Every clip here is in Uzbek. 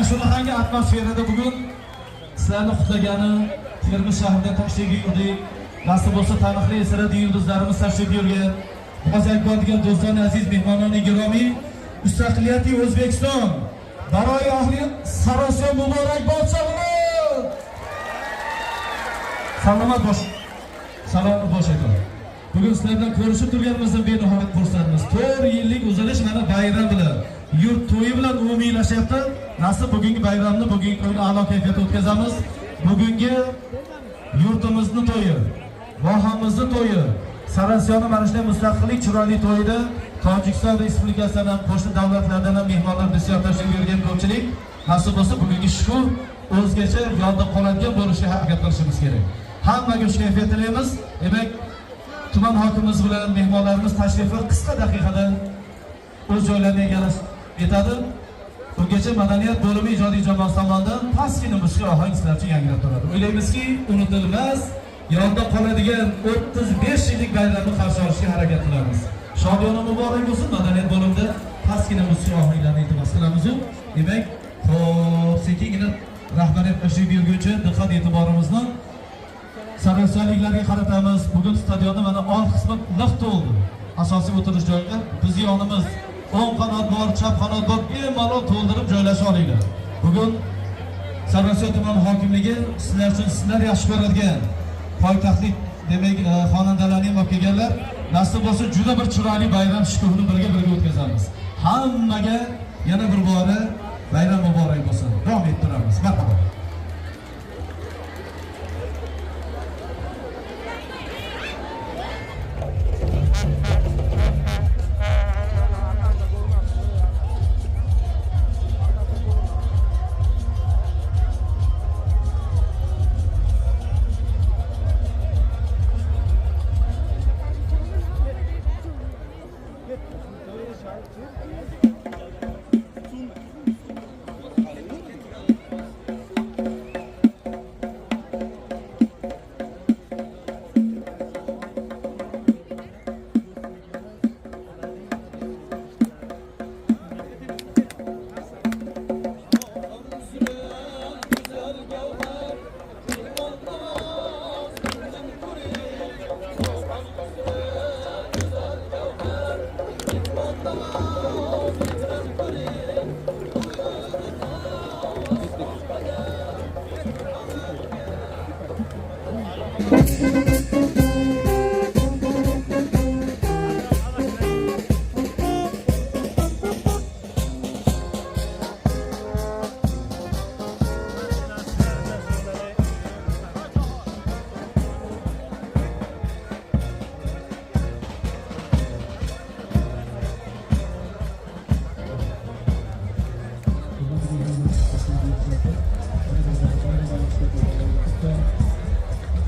Mana shunaqangi atmosferada bugun sizlarni qutlagani, Termiz shahridan tashrif buyurdik. Nasib bo'lsa taniqli esiradi yulduzlarimiz tashrif buyurgan. Hozirgi do'stona aziz mehmonlar giromiy, mustaqillati O'zbekiston, baroyi ahli Sarosiyon muborak bo'lsin. Salomat bosh. Salomni bosh aytamiz. Bugun sizlardan ko'rishib turganimizdan benihoyat xursandmiz. 4 yillik uzilish mana bayram bilan, yurt to'yi bilan umumiylashyapti. Nasib bugungi bayramni, bugungi kunni a'lo kayfiyatda o'tkazamiz. Bugungi yurtimizni to'yi, vohamizni to'yi, Sarosiyoni mana shunday mustaqillik chiroyli to'yida Tojikiston Respublikasidan, qo'shni davlatlardan ham mehmonlar bisyor tashrif buyurgan ko'pchilik. Nasib bo'lsa bugungi shukur o'zgacha yodda qoladigan bo'lishiga harakat qilishimiz kerak. Hammaga xush kayfiyat tilaymiz. Demak, tuman hokimimiz bilan mehmonlarimiz tashrifi qisqa daqiqada o'z joylarini egallab etadi. Bungacha madaniyat bo'limi ijodiy jamoasi tomonidan pastgina musiqiy ohang sizlar uchun yangrab turadi. O'ylaymizki, unutilmas, yodda qoladigan 35 yillik bayramni qarshi olishga harakat qilamiz. Shodiyona muborak bo'lsin. Madaniyat bo'limida pastgina musiqiy ohanglarni iltimos qilamiz. Demak, xo'p, sekingina rahbariyat tashrif buyurguncha diqqat e'tiborimizni Sarosiyoliklarga qaratamiz. Bugun stadionda mana old qismi liq to'ldi. Asosiy o'tirish joyiga biz yonimiz o'ng qanot bor, chap qanot bor, bemalol to'ldirib joylasha olinglar. Bugun Sarosiyo tuman hokimligi sizlar uchun sizlar yaxshi ko'radigan poytaxtlik demak xonandalarni ham olib kelganlar. Nasib bo'lsa juda bir chiroyli bayram shukurini birga o'tkazamiz. Hammaga yana bir bora bayram muborak bo'lsin. Davom ettiramiz. Marhamat.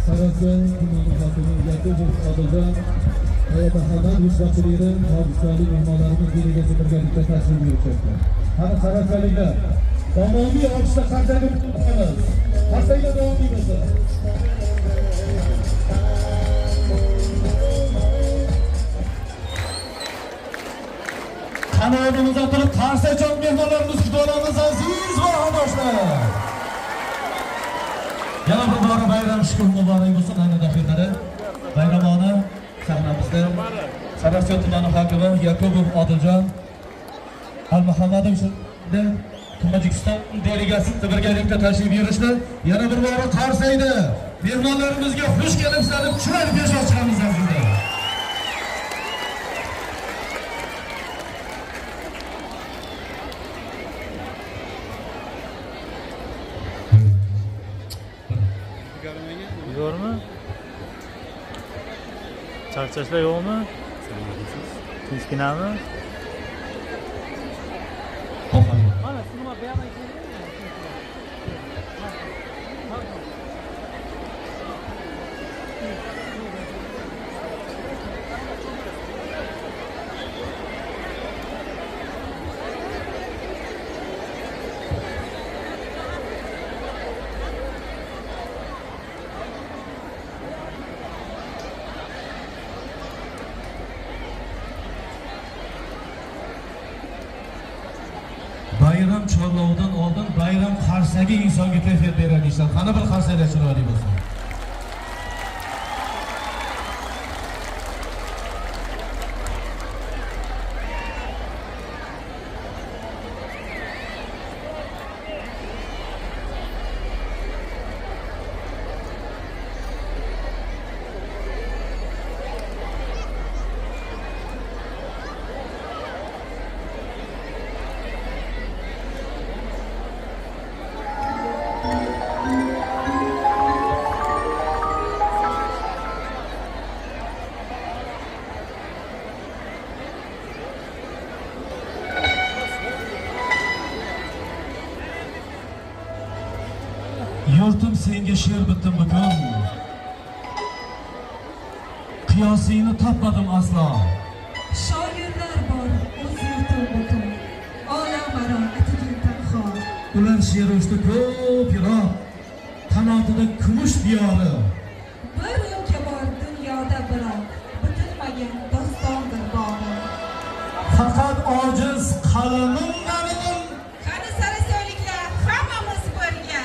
Sarosiyon tumani hokimi Yakubov Odiljon Hayot Ahmad yurtboshchiligi tojikistonlik mehmonlarimiz delegatsiya birgalikda tashrif buyuryapti. Qani sarosiyoliklar, doimiy olishda qanchalik qilamiz? Qanchalik doimiy bo'lsin? Qanotimizni turib qarsachoq mehmonlarimiz kutib olamiz aziz vatandoshlar. Yana bir bora bayram shukur muborak bo'lsin. Ayni daqiqada bayramona sahnamizda Sarosiyon tumani hokimi Yakubov Odiljon Al-Muhammadov Tojikiston delegatsiyasi birgalikda tashrif buyurishdi. Yana bir bora qarsaydi. Mehmonlarimizga xush kelibsizlar deb chiroyli peshvoz chiqamiz azizlar. Yo'qmi? Charchashlar yo'qmi? Tinchginami? Mana sinema bu yerdan bayram chorlovidan oldin bayram qarsagi insonga kayfiyat beradi ishlar. Qani bir qarsaklar chiroyli bo'lsin. Yurtim senga she'r bitdim bugun. Qiyosingni topmadim aslo. Shoirlar bor o'z yurtim butun, olam aro atigin tanho. Ular she'r ushdi ko'p yiroq, qanotida kumush diyori. Bir yo'lga bor dunyoda biroq, bitilmagan dostondir bori. Faqat ojiz qalamim nanim. Qani sarasoliklar hammamiz birga.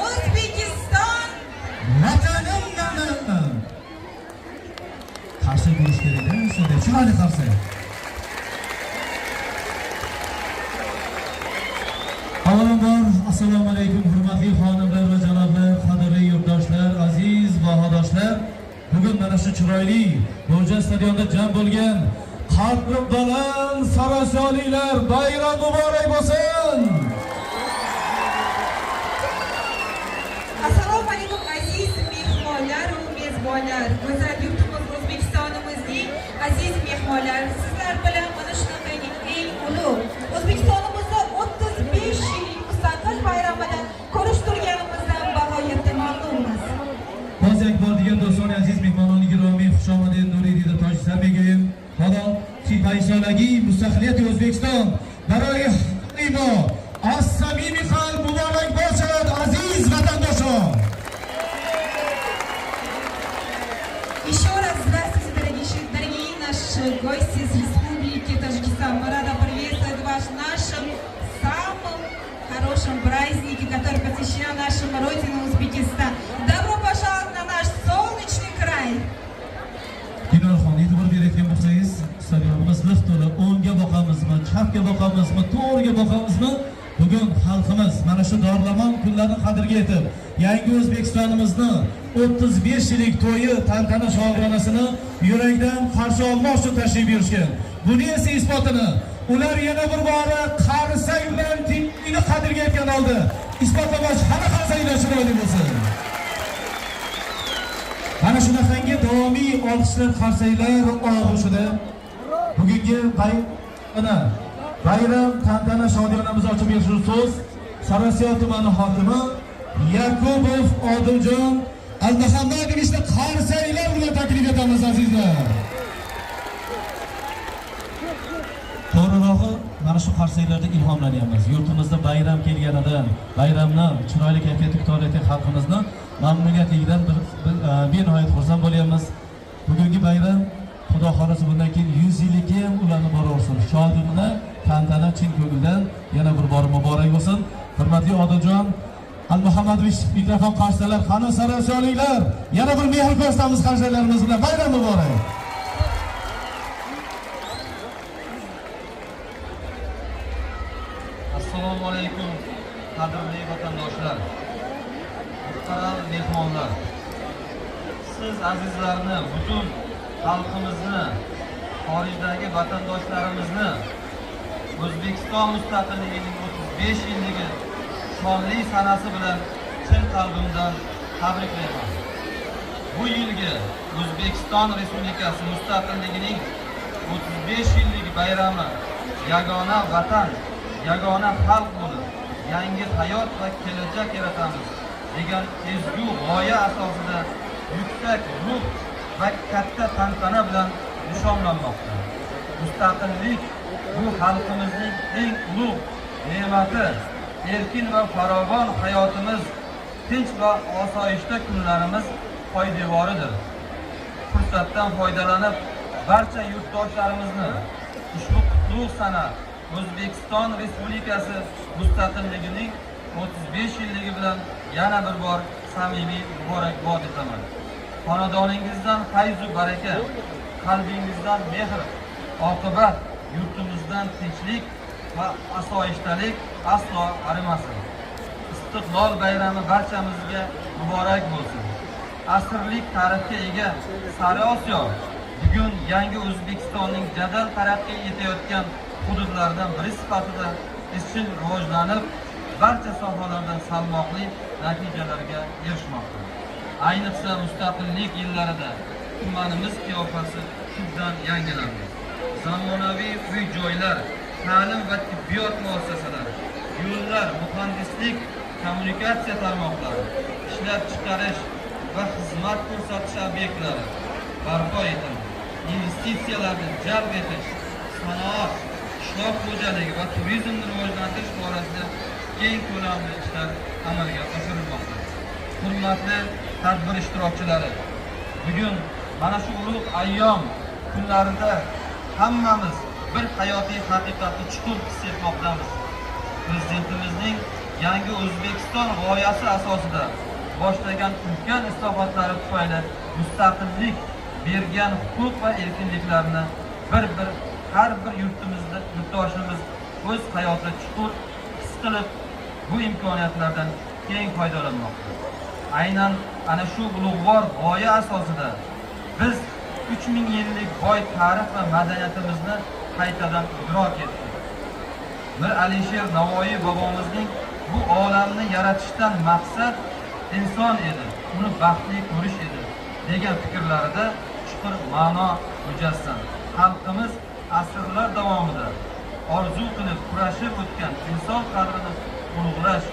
O'zbekiston Vatanim nanim. Qarshi bo'lish kerak-da, shunday chiroyli qarshi. Avvalambor assalomu alaykum hurmatli xonimlar va janoblar, qadrli yurtdoshlar, aziz bahodoshlar. Bugun mana shu chiroyli Mo'jaz stadionda jam bo'lgan qalbim baland sarasoliklar bayram muborak bo'lsin. Assalomu alaykum aziz mehmonlar va mezbonlar. Go'zal yurtimiz O'zbekistonimizning aziz mehmonlar, sizlar bilan mana shunaqangi eng ulug' O'zbekistonimizda 35 yillik mustaqil bayramida ko'rish turganimizdan bag'oyatda mamnunmiz. Bozak bor degan do'stlar, aziz mehmonlarni giromiy xushomadin nuridida toj sarbegoyim. Halo, fi paysolagi mustaqiliyat O'zbekiston برای ما از صمیم قلب مبارک باشد عزیز ватанdoshlar. Еще раз здравствуйте, дорогие наши гости из Республики Таджикистан. Мы рады приветствовать вас в нашем самом хорошем празднике, который посвящен нашему родине Узбекистан. Добро пожаловать на наш солнечный край. Dinorxon, e'tibor berayotgan bo'lsangiz, stadionimiz lift to'la. O'ngga boqamizmi, chapga boqamizmi, to'g'riga boqamizmi? Bugun xalqimiz mana shu dorlamon kunlarni qadriga yetib, yangi O'zbekistonimizni 35 yillik to'yi tantana shogironasini yurakdan qarshi olmoq uchun tashrif buyurishgan. Buni esa isbotini ular yana bir bora qarsak bilan tinchlikni qadriga yetgan holda isbotlamoqchi. Qani qarsaklar chiroyli bo'lsin. Mana shunaqangi davomiy olqishlar, qarsaklar og'ushida bugungi bayram tantana shodiyonamiz ochib berish so'z Sarosiyo tumani hokimi Yakubov Odiljon Almuhammadovichni qarsaklar bilan taklif etamiz azizlar. To'g'rirog'i mana shu qarsaklarda ilhomlanyapmiz. Yurtimizda bayram kelganidan, bayramni chiroyli kayfiyatda kutayotgan xalqimizni mamnuniyatligidan benihoyat xursand bo'lyapmiz. Bugungi bayram Xudo xolasa bundan keyin 100 yillikka ham ularni boraversin. Shodimni tantana chin ko'ngildan yana bir bor muborak bo'lsin. Hurmatli Odiljon Almuhammadovich mikrofon qarshilar, qani sarosiyoliklar, yana bir mehr ko'rsatamiz qarshilarimiz bilan. Bayram muborak. Assalomu alaykum qadrli vatandoshlar, muhtaram mehmonlar. Siz azizlarni, butun xalqimizni, xorijdagi vatandoshlarimizni O'zbekiston mustaqilligining 35 yilligi shonli sanasi bilan chin qalbimdan tabriklayman. Bu yilgi O'zbekiston Respublikasi mustaqilligining 35 yillik bayrami yagona vatan, yagona xalq bo'lib, yangi hayot va kelajak yaratamiz degan ezgu g'oya asosida yuksak ruh va katta tantana bilan nishonlanmoqda. Mustaqillik bu xalqimizning eng ulug' ne'mati, erkin va farovon hayotimiz, tinch va osoyishta kunlarimiz poydevoridir. Fursatdan foydalanib barcha yurtdoshlarimizni ushbu qutlug' sana O'zbekiston Respublikasi mustaqilligining 35 yilligi bilan yana bir bor samimiy muborakbod etaman. Xonadoningizdan fayz va baraka, qalbingizdan mehr, oqibat, yurtimizdan tinchlik va osoyishtalik aslo arimasin. Istiqlol bayrami barchamizga muborak bo'lsin. Asrlik tarixga ega Sari Osiyo bugun yangi O'zbekistonning jadal taraqqiy etayotgan hududlaridan biri sifatida izchil rivojlanib, barcha sohalarda salmoqli natijalarga erishmoqda. Ayniqsa mustaqillik yillarida tumanimiz qiyofasi tubdan yangilandi. Zamonaviy uy-joylar, ta'lim va tibbiyot muassasalari, yo'llar, muhandislik, kommunikatsiya tarmoqlari, ishlab chiqarish va xizmat ko'rsatish obyektlari barpo etildi. Investitsiyalarni jalb etish, sanoat, qishloq xo'jaligi va turizmni rivojlantirish borasida keng ko'lamli ishlar amalga oshirilmoqda. Hurmatli tadbir ishtirokchilari, bugun mana shu ulug' ayyom kunlarida hammamiz bir hayotiy haqiqatni chuqur his etmoqdamiz. Prezidentimizning yangi O'zbekiston g'oyasi asosida boshlagan ulkan islohotlari tufayli mustaqillik bergan huquq va erkinliklarni har bir yurtdoshimiz o'z hayotida chuqur his qilib, bu imkoniyatlardan keng foydalanmoqda. Aynan ana shu ulug'vor g'oya asosida biz 3000 yillik boy tarix va madaniyatimizni qaytadan idrok etdik. Mir Alisher Navoiy bobomizning bu olamni yaratishdan maqsad inson edi, uni baxtli ko'rish edi degan fikrlarida chuqur ma'no mujassam. Xalqimiz asrlar davomida orzu qilib kurashib o'tgan inson qadrini ulug'lash,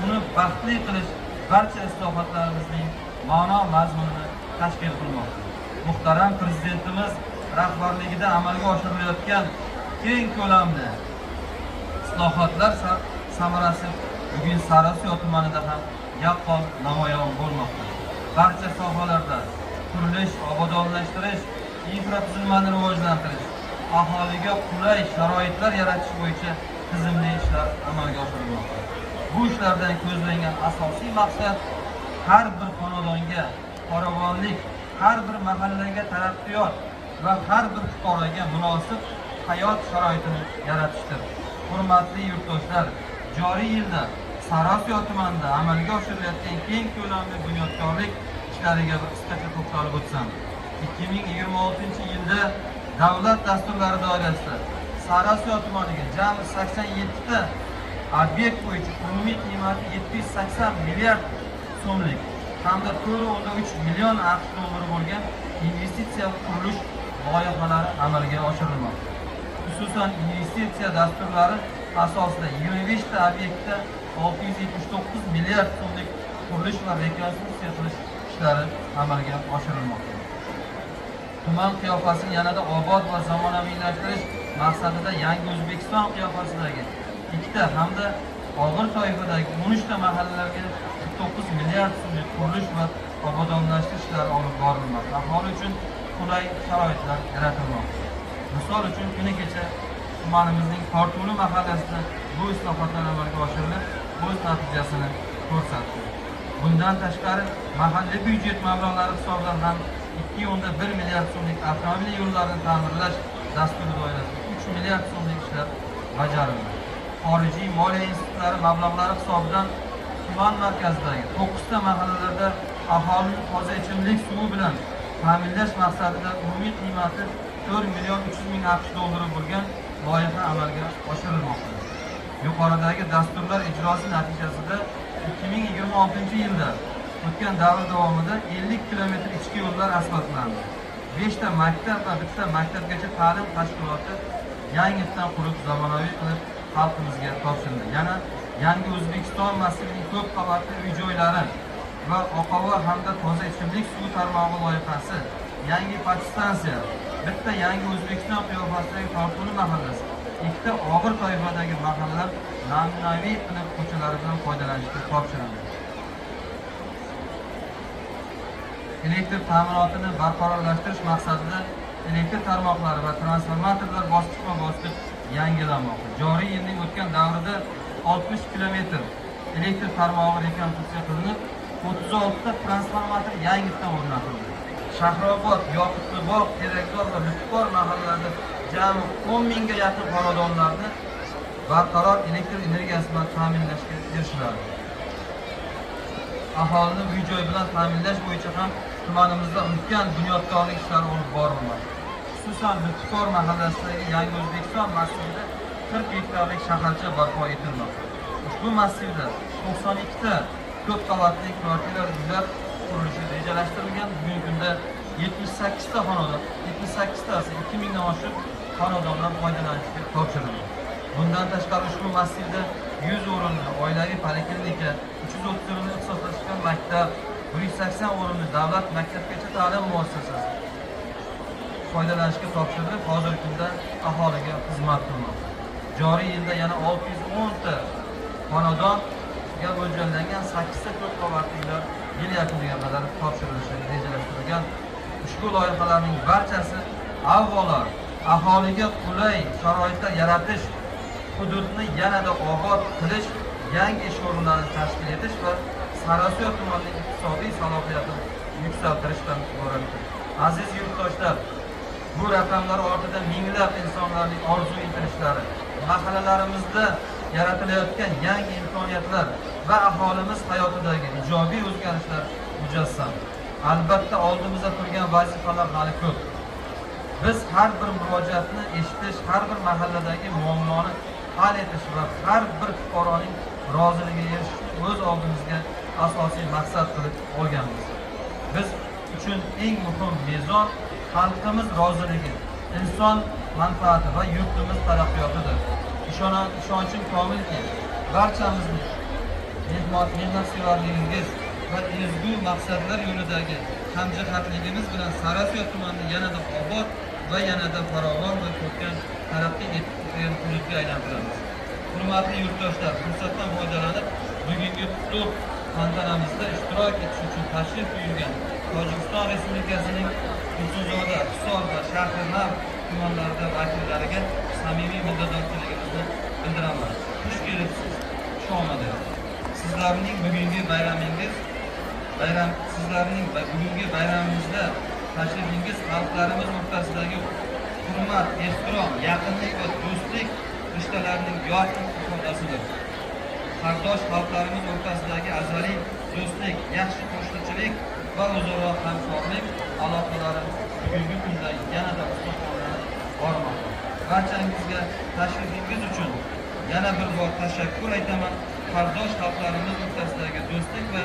uni baxtli qilish barcha islohotlarimizning ma'no mazmunini tashkil qilmoqda. Muhtaram Prezidentimiz rahbarligida amalga oshirilayotgan keng ko'lamli islohotlar samarasi bugun Sariosiyo tumanida ham yaqqol namoyon bo'lmoqda. Barcha sohalarda qurilish, obodonlashtirish, infratuzilmani rivojlantirish, aholiga qulay sharoitlar yaratish bo'yicha tizimli ishlar amalga oshirilmoqda. Bu ishlardan ko'zlangan asosiy maqsad har bir xonadonga farovonlik, har bir mahallaga taraqqiyot va har bir fuqaroga munosib hayot sharoitini yaratishdir. Hurmatli yurtdoshlar, joriy yilda Sariosiyo tumanida amalga oshirilayotgan keng ko'lamli bunyodkorlik ishlariga qisqacha to'xtalib o'tsam. 2026-yilda davlat dasturlari doirasida Sariosiyo tumaniga jami 87 ta obyekt bo'yicha umumiy qiymati 780 milliard so'mlik hamda 4.3 million AQSh dollari bo'lgan investitsiya qurilish loyihalari amalga oshirilmoqda. Xususan investitsiya dasturlari asosida 25 ta obyektda 679 milliard so'mlik qurilish va rekonstruksiya qilish ishlari amalga oshirilmoqda. Tuman qiyofasini yanada obod va zamonaviylashtirish maqsadida yangi O'zbekiston qiyofasidagi 2 ta hamda og'ir toifadagi 13 ta mahallalarga 49 milliard so'mlik qurilish va obodonlashtirish ishlari olib borilmoqda. Aholi uchun qulay sharoitlar yaratilmoqda. Misol uchun kuni kecha tumanimizning Fortuna mahallasida bu islohotlar amalga oshirilib, o'z natijasini ko'rsatdi. Bundan tashqari mahalliy byudjet mablag'lari hisobidan ham 2.1 milliard so'mlik avtomobil yo'llarini ta'mirlash dasturi doirasida 3 milliard so'mlik ishlar bajarildi. Xorijiy moliya institutlari mablag'lari hisobidan tuman markazidagi 9 ta mahallalarda aholini toza ichimlik suvi bilan ta'minlash maqsadida umumiy qiymati 4 million 300 ming AQSh dollari bo'lgan loyiha amalga oshirilmoqda. Yuqoridagi dasturlar ijrosi natijasida 2026-yilda o'tgan davr davomida 50 kilometr ichki yo'llar asfaltlandi. 5 ta maktab va 1 ta maktabgacha ta'lim tashkiloti yangidan qurib zamonaviy qilib xalqimizga topshirildi. Yana yangi O'zbekiston massivining ko'p qavatli uy-joylari va oqova hamda toza ichimlik suvi tarmog'i loyihasi, yangi podstansiya, 1 ta yangi O'zbekiston qiyofasidagi Fortuna mahallasi, 2 ta og'ir toifadagi mahallalar namunaviy qilib ko'chalari bilan foydalanishga topshirildi. Elektr ta'minotini barqarorlashtirish maqsadida elektr tarmoqlari va transformatorlar bosqichma-bosqich yangilanmoqda. Joriy yilning o'tgan davrida 60 kilometr elektr tarmog'i rekonstruksiya qilinib, 36 ta transformator yangidan o'rnatildi. Shahrobod, Yoqubbog', Terakzor va Lutfkor mahallalarida jami 10 mingga yaqin xonadonlarni barqaror elektr energiyasi bilan ta'minlashga erishiladi. Aholini uy-joy bilan ta'minlash bo'yicha ham tumanimizda ulkan bunyodkorlik ishlari olib borilmoqda. Xususan, Lutfkor mahallasidagi Yangi O'zbekiston massivida 40 gektarlik shaharcha barpo etilmoqda. Ushbu massivda 92 ta ko'p qavatli kvartira uylar qurilishi rejalashtirilgan. Bugungi kunda 78 ta xonadon, 78 tasi 2000 dan oshiq xonadonlar foydalanishga topshirildi. Bundan tashqari ushbu massivda 100 o'rinli oilaviy poliklinika, 330 o'rinli ixtisoslashgan maktab, 180 o'rinli davlat maktabgacha ta'lim muassasasi foydalanishga topshirilib, hozirgi kunda aholiga xizmat qilmoqda. Joriy yilda yana 610 ta xonadonga mo'ljallangan 8 ta ko'p qavatli uylar yil yakuniga qadar topshirilishi rejalashtirilgan. Ushbu loyihalarning barchasi avvalo aholiga qulay sharoitlar yaratish, hududni yanada obod qilish, yangi ish o'rinlarini tashkil etish va Sariosiyo tumanining iqtisodiy salohiyatini yuksaltirishdan iboratdir. Aziz yurtdoshlar, bu raqamlar ortida minglab insonlarning orzu intilishlari, mahallalarimizda yaratilayotgan yangi imkoniyatlar va aholimiz hayotidagi ijobiy o'zgarishlar mujassam. Albatta oldimizda turgan vazifalar hali ko'p. Biz har bir murojaatni eshitish, har bir mahalladagi muammoni hal etish va har bir fuqaroning roziligiga erishishni o'z oldimizga asosiy maqsad qilib olganmiz. Biz uchun eng muhim mezon xalqimiz roziligi, inson manfaati va yurtimiz taraqqiyotidir. Ishonchim komilki, barchamizning mehnatsevarligingiz va ezgu maqsadlar yo'lidagi hamjihatligimiz bilan Sariosiyo tumanini yanada obod va yanada farovon va ko'kam taraqqiy etgan hududga aylantiramiz. Hurmatli yurtdoshlar, fursatdan foydalanib, bugungi qutlug' tantanamizda ishtirok etish uchun tashrif buyurgan Tojikiston Respublikasining Tursunzoda, Hisor va Shahrinab tumanlarida vakillariga samimiy minnatdorchiligimizni bildiraman. Xush kelibsiz, xush omadsiz. Sizlarning bugungi bayramimizda tashrifingiz xalqlarimiz o'rtasidagi hurmat, ehtirom, yaqinlik va do'stlik rishtalarining yorqin ifodasidir. Qardosh xalqlarimiz o'rtasidagi azaliy do'stlik, yaxshi qo'shnichilik va o'zaro hamkorlik aloqalari bugungi kunda yanada mustahkamlanib bormoqda. Barchangizga tashrifingiz uchun yana bir bor tashakkur aytaman. Qardosh xalqlarimiz o'rtasidagi do'stlik va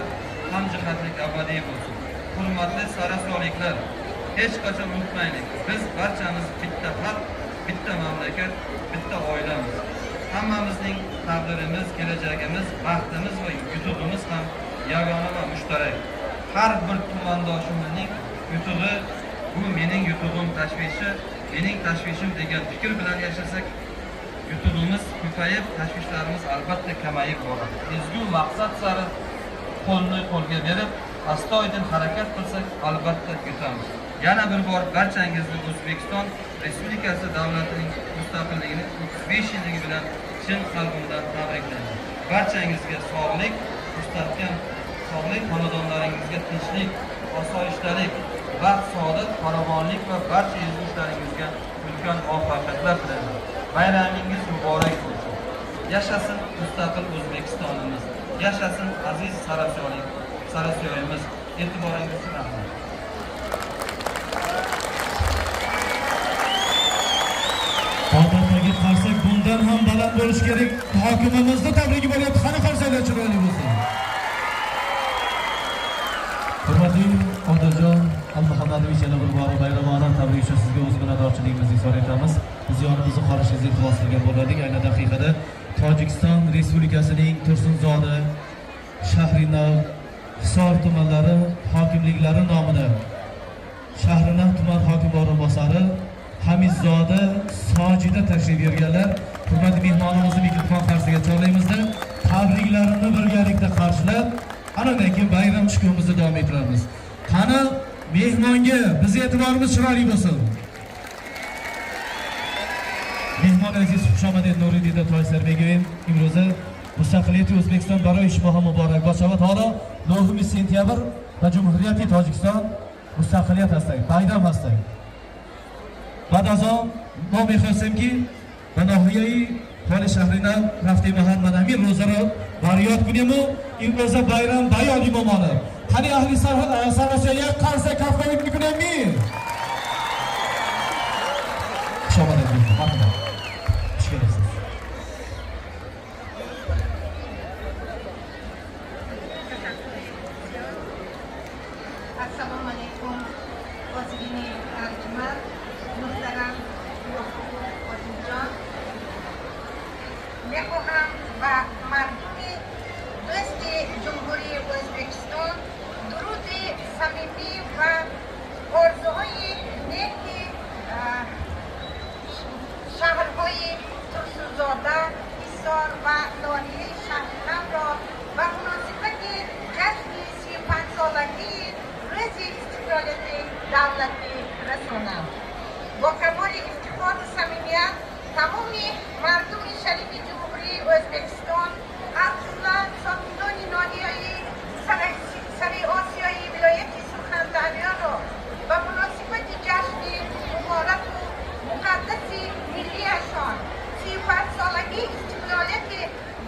hamjihatlik abadiy bo'lsin. Hurmatli sariosiyoliklar, hech qachon unutmaylik, biz barchamiz bitta xalq, bitta mamlakat, bitta oilamiz. Hammamizning taqdirimiz, kelajagimiz, baxtimiz va yutug'imiz ham yagona va mushtarak. Har bir tumandoshimizning yutug'i bu mening yutug'im, tashvishi mening tashvishim degan fikr bilan yashasak, yutug'imiz ko'payib, tashvishlarimiz albatta kamayib boradi. Ezgu maqsad sari qo'lni qo'lga berib, astoydil harakat qilsak, albatta yutamiz. Yana bir bor barchangizni O'zbekiston Respublikasi davlatining mustaqilligining 35 yilligi bilan chin qalbimdan tabriklayman. Barchangizga sog'lik, mustahkam sog'lik, xonadonlaringizga tinchlik, osoyishtalik, baxt, saodat, farovonlik va barcha ezgu ishlaringizga ulkan muvaffaqiyatlar tilayman. Bayramingiz muborak bo'lsin. Yashasin mustaqil O'zbekistonimiz. Yashasin aziz Sariosiyoyimiz. E'tiboringiz uchun rahmat. Odatdagi qarsak bundan ham baland bo'lish kerak. Hokimimizni tabrigi bo'lyapti. Qani qarsaklar chiroyli bo'lsin. Hurmatli Otajon Almuhammadovich, yana bir bor bayramona tabrik uchun sizga o'z minnatdorchiligimizni izhor etamiz. Biz yonimizda qolishingizni iltimos qilgan bo'lardik. Aynan daqiqada Tojikiston Respublikasining Tursunzoda, Shahrinab, Hisor tumanlari hokimliklari nomidan Shahrinab tuman hokimi o'rinbosari Hamidzoda Sojida tashrif buyurganlar. Hurmatli mehmonimizni mikrofon qarshisiga chorlaymizda tabriklarini birgalikda qarshilab, anadan keyin bayram chiqishimizni davom ettiramiz. Qani mehmonga biz e'tiborimiz chiroyli bo'lsin. Mehmon mehmon aziz xushomaded Nuriddin Toyserbegoviy imro'za Mustaqiliyati O'zbekiston barای شما مبارکباد شود. حالا 9 سپتامبر و جمهوریت تاجیکستان مستقلیت هستند، bayram هستند. بعد از آن ما می‌خواستیم که به ناحیه حال شهرینان رفتیم محمد امین روزه را بریاد کنیم و این روزه bayram بیادی بماند. خیلی اهل سراسر یک قرص کفایی میکنیم می شما دارید Assalomu alaykum. Ozgina tarjima muhtaram Ozimjon. Mehmonam va mardumi do'sti Jumhuriy O'zbekiston durudi samimiy va orzuhoyi neki shaharhoyi Tursuzoda, Hisor va Noniya shahridan va munosabati jashni 35 solagi روزی استقلالت دولتی رسانم. با کمال افتخار و صمیمیت تمام مردم شریف جمهوری ازبکستان از جمله ساکنان ناحیه سری آسیایی ولایت سرخنده‌ریان را به مناسبت جشن مبارک و مقدس ملی‌شان 35 سالگی استقلالت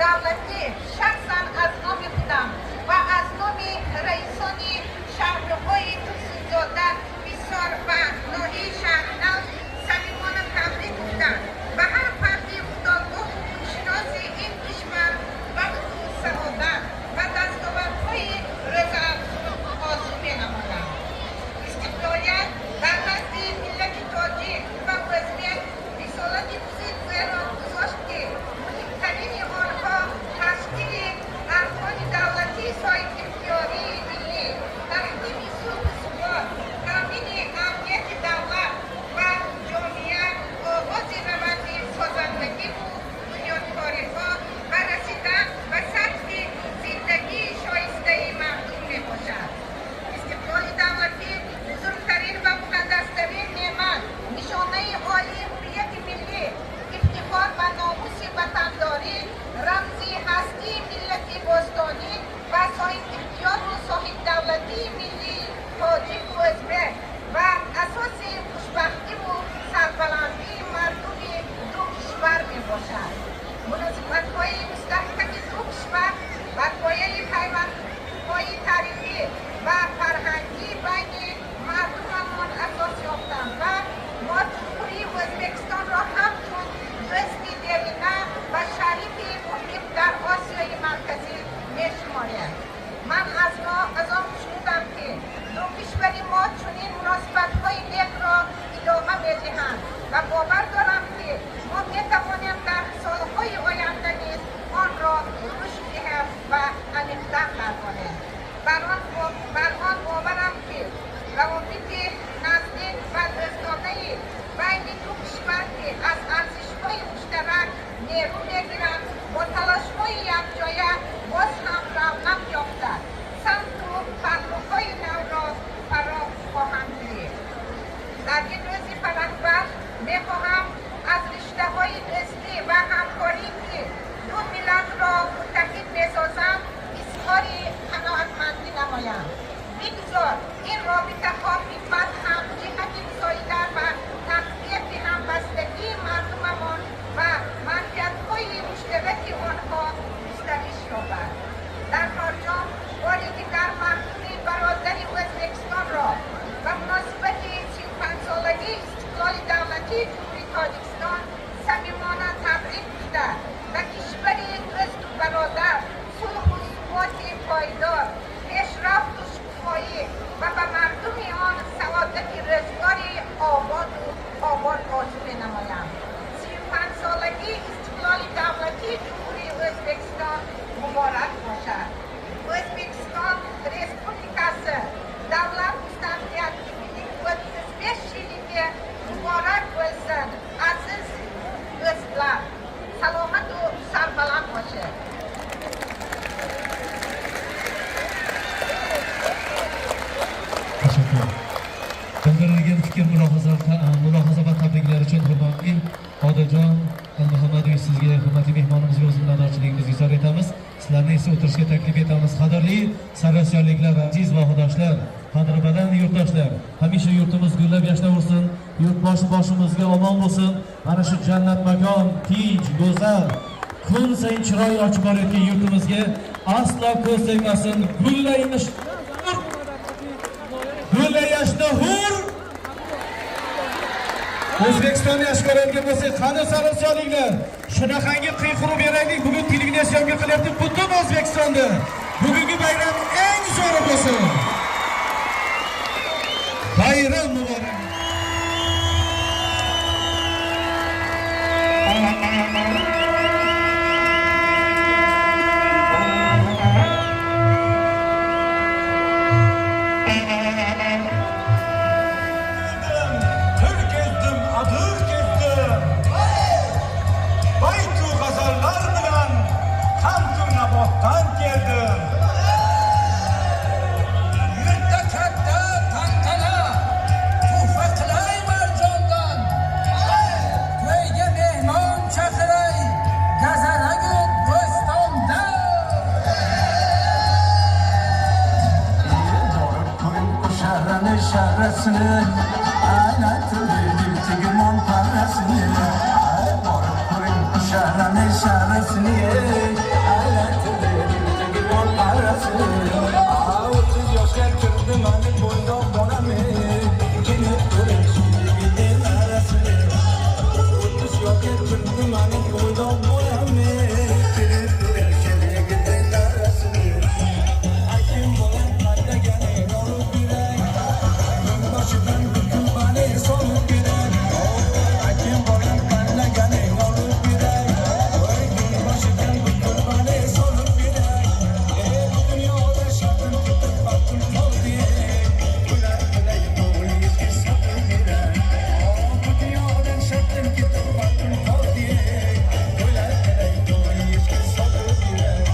دولتی شخصاً از نام خودم و از نام رئیسان شهرهای توسیزاده، بیسار و ناحیه شهرناز صمیمانه تبریک گفتم و هر فردی خودآگاه و خودشناس این کشور بخت و سعادت و دستاوردهای رضا آرزو می‌نمایم. استقلالیت در نزد ملت تاجیک و ازبک رسالتی بزرگ را گذاشت که مهمترین آنها تشکیل ارکان دولتی صاحب اختیاری ملی تحکیم سود ثبات تامین امنیت دولت و جامعه آغاز روند سازندگی و بنیادکاری‌ها و رسیدن به سطح زندگی شایسته مردم میباشد. استقلال دولتی بزرگترین و مقدسترین نعمت، نشانه عالی هویت ملی، افتخار و ناموس وطنداری، رمزی هستی ملت باستانی و صاحب اختیار و صاحب دولتی ملی تاجیک و ازبک و اساس خوشبختی و سربلندی مردم دو کشور میباشد. مناسبت‌های مستحکم دو کشور بر پایه پیوندهای تاریخی و فرهنگی بین مردممان اساس یافتند و ما جمهوری ازبکستان را همچون دوستی دیرینه و شریک مهم در آسیای مرکزی می‌شماریم. من از آن شنیدم که دو کشور ما چنین مناسبت‌های نیک را ادامه می‌دهند و باور دارم که ما می‌توانیم در سال‌های آینده نیز آن را رشد دهیم و عمیق‌تر گردانیم. بر آن باورم که روابط نزدیک و دوستانه بین دو کشور که از ارزش‌های مشترک نیرو می‌گیرند با تلاش‌های یکجایه باز هم رونق یافته سمت و پرتوهای نو را فرا خواهند گرفت. در این روز فرح‌بخش می‌خواهم از رشته‌های دوستی و همکاری که دو ملت را متحد می‌سازند اظهار قناعتمندی نمایم. بگذار این رابطه‌ها خدمت هم جهت گزاییدن و تقویت همبستگی مردممان و منفعت‌های مشترک آنها گسترش یابد. در پارجام باری دیگر مردم برادر ازبکستان را به مناسبت 35 سالگی استقلال دولتی جمهوری تاجیکستان صمیمانه تبریک گفته و کشوری دوست و برادر صلح و ثبات پایدار پیشرفت و شکوفایی و به مردم آن سعادت روزگاری آباد آرزو می‌نمایم. 35 سالگی استقلال دولتی جمهوری ازبکستان مبارک باشد. O'zbekiston Respublikasi Davlat mustaqilligi 35 yilligi muborak bo'lsin. Aziz do'stlar, salomat va sarbaland bo'lsin. Teşekkür. Bildirilgan fikr mulohaza va tabriklar uchun hurmatli Odiljon sizga, hurmatli mehmonimizga o'z minnatdorchiligimizni izhor etamiz. Sizlarni esa o'tirishga taklif etamiz. Qadrli sarosiyonliklar, aziz vahodoshlar, qadri baland yurtdoshlar, hamisha yurtimiz gullab yashnaversin, boshimizga omon bo'lsin. Mana shu jannat makon, tinch, go'zal, kun sayin chiroy ochib borayotgan yurtimizga aslo ko'z tegmasin. Gullayashni hur. O'zbekistonni yaxshi ko'radigan bo'lsak, qani sarosiyonliklar, shunaqangi qiyqirib beraylik. Bugun televideniyamga qilyapti butun O'zbekistonda. Bugungi bayram eng zo'ri bo'lsin. Bayram muborak. Şarasını anlatılır tügümon parasını Boruk kurun şarane şarasını anlatılır tügümon parasını 30 yaşa kırdım hani boyda bonamı Gelip kurun şimdi gidin arasını 30 yaşa kırdım hani boyda bonamı Gelip kurun şimdi gidin arasını Akim bolan kayda gene olup birey Başıdan bütün bana sonu girer Akim bolan kayda gene olup birey Başıdan bütün bana sonu girer Bu dünyada şartın tutup baktım kol diye Güler güler doğru yetki sapı girer Bu dünyada şartın tutup baktım kol diye Güler güler doğru yetki sapı girer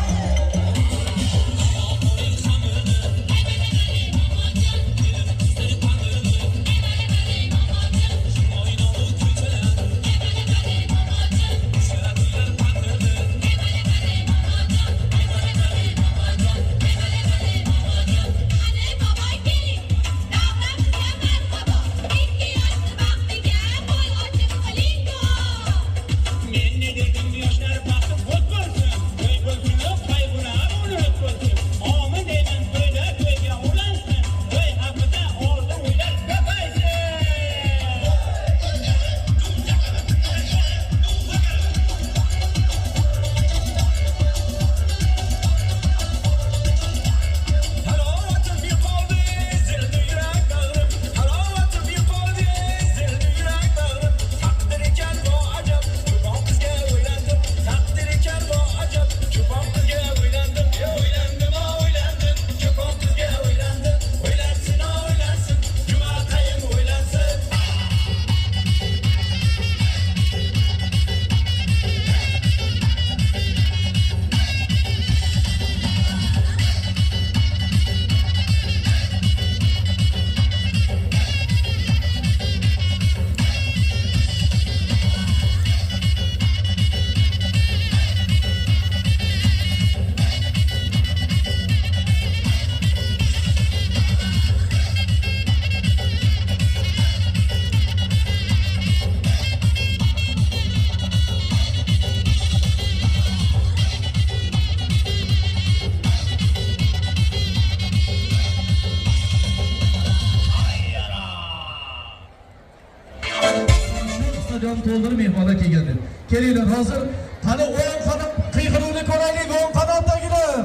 Stadion to'ldirib mehmonlar kelgandi. Kelinglar, hozir qani o'yin qanot qiyqiruvni ko'raylik, o'yin qanotdagilar.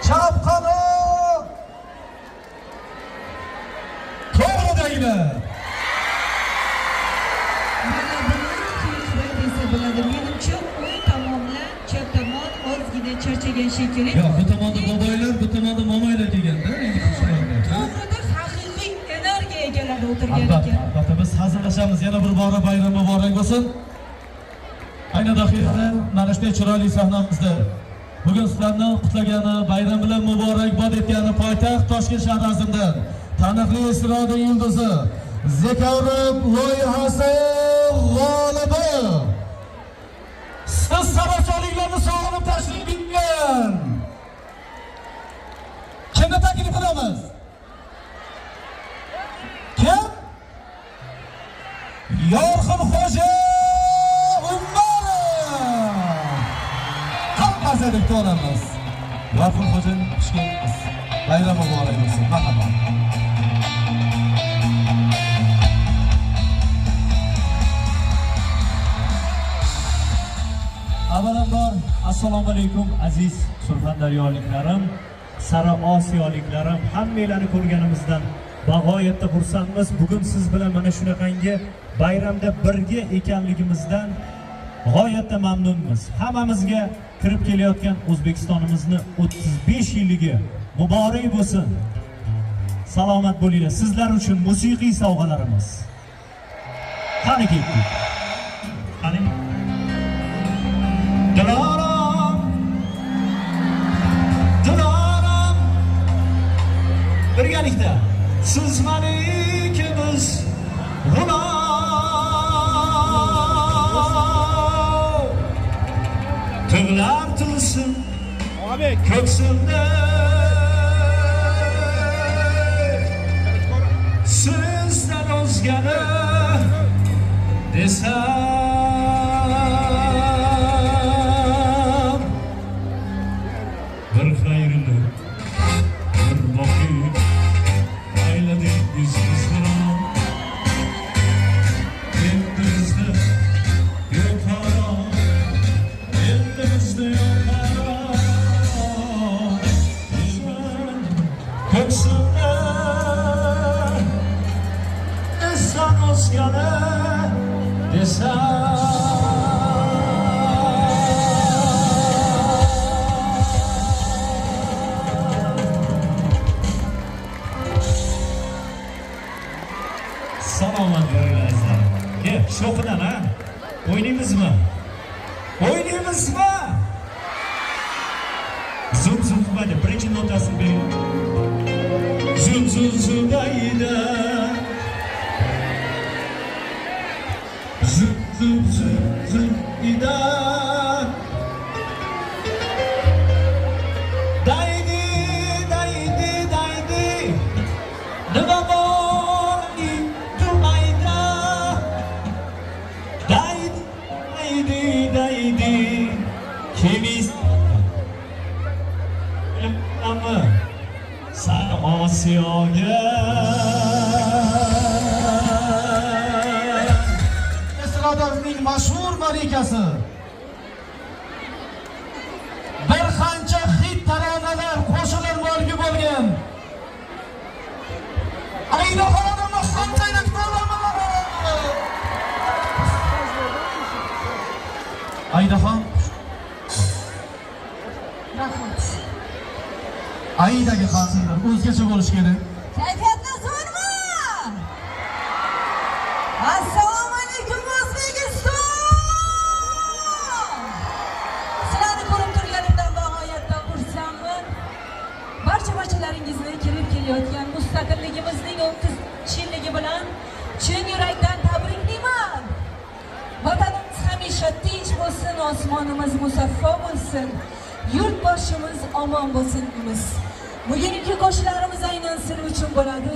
Chap qanot. To'g'ridagilar. Mana bundan keyin desa bo'ladi. Menimcha o'yin tomonidan chap tomon ozgina charchagan shekilli. Yo'q, bu tomonda boboylar, bu tomonda momoylar kelganda, endi to'g'rida haqiqiy energiya egalari o'tirgan ekan. Albatta biz hazillashamiz. Yana bir bora bayram muborak bo'lsin. Ayni daqiqada mana shunday chiroyli sahnamizda bugun sizlarni qutlagani, bayram bilan muborakbod etgani poytaxt Toshkent shahri azimdan taniqli estrada yulduzi Zekorov loyihasi yuboramiz. G'afur Xo'jayin Toshkent bayram muborak bo'lsin. Marhamat. Avvalambor assalomu alaykum aziz surxondaryoliklarim, Sara Osiyoliklarim, hammanglarni ko'rganimizdan bag'oyatda xursandmiz. Bugun siz bilan mana shunaqangi bayramda birga ekanligimizdan g'oyatda mamnunmiz. Hammamizga kirib kelayotgan O'zbekistonimizni 35 yilligi muborak bo'lsin. Salomat bo'linglar. Sizlar uchun musiqiy sovg'alarimiz. Qani ketdik. Qani Diloram birgalikda siz mani ikimiz g'ulom tug'lar tilsin ko'ksimda sizdan o'zgani desam bir xayrli bir boqiy ayladingiz bizlarni endi bizda yo'q harom endi bizda yo'q harom ko'ksimda esdan o'zgani desam salomat bo'linglar. Gel, sho'xidan ha? O'ynaymizmi? O'ynaymizmi? Zum zum hadi birinchi notasini bering. Zum zum zubayda. Zum zum zum ida. Daydi daydi daydi. Nima borni turmayda. Daydi daydi daydi. Kemiz ama Sara Osiyoga Esradovning mashhur malikasi bir qancha hit taronalar qo'shiqlar molgi bo'lgan Aynaxonim qanchalik to'laman Aynaxon Rahmat. Aydagi qasrlar o'zgacha bo'lish kerak. Kayfiyatni zo'rmi? Assalomu alaykum O'zbekiston! Sizlarni ko'rib turganimdan bag'oyatda xursandman. Barchalaringizni kirib kelayotgan mustaqilligimizning 30-yilligi bilan chin yurakdan tabriklayman. Vatanimiz hamisha tinch bo'lsin, osmonimiz musaffo bo'lsin. Yurtboshimiz omon bo'lsin deymiz. Bugungi qo'shiqlarimiz aynan siz uchun bo'ladi.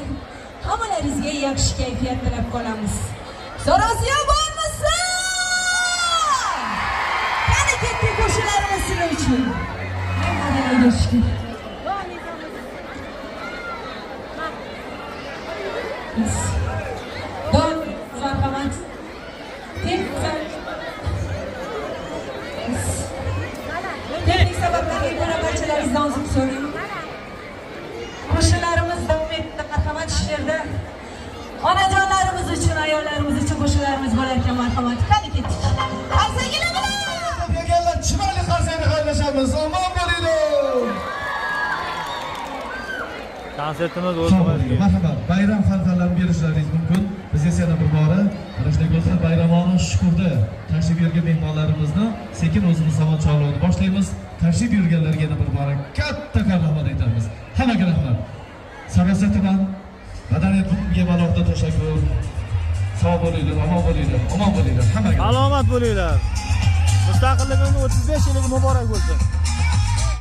Hammalaringizga yaxshi kayfiyat tilab qolamiz. Sorasiya bo'lmasin! Qani ketdik qo'shiqlarimiz siz uchun. Don marhamat. Texnik sabablarga ko'ra barchalaringizdan uzr so'rayman. Qo'shiqlarimiz davom etdi. Marhamat ishlarda onajonlarimiz uchun, ayollarimiz uchun qo'shiqlarimiz bo'lar ekan. Marhamat. Qani ketdik. Qarsanglar bilan. Kelganlar chiroyli qarsangni qaylashamiz. Omon bo'linglar. Konsertimiz o'tmoqda. Marhamat. Bayram xalqalarini berishlaringiz mumkin. Biz esa yana bir bora mana shunday go'zal bayramona shukurda tashrif buyurgan mehmonlarimizni sekin o'zimiz samon chaluvni boshlaymiz. Tashrif buyurganlarga yana bir bora katta rahmat aytamiz. Hammaga rahmat. Sarasa tuman madaniyat bunga alohida tashakkur. Sog' bo'linglar, omon bo'linglar, omon bo'linglar. Hammaga Salomat bo'linglar. Mustaqilligimiz 35 yilligi muborak bo'lsin.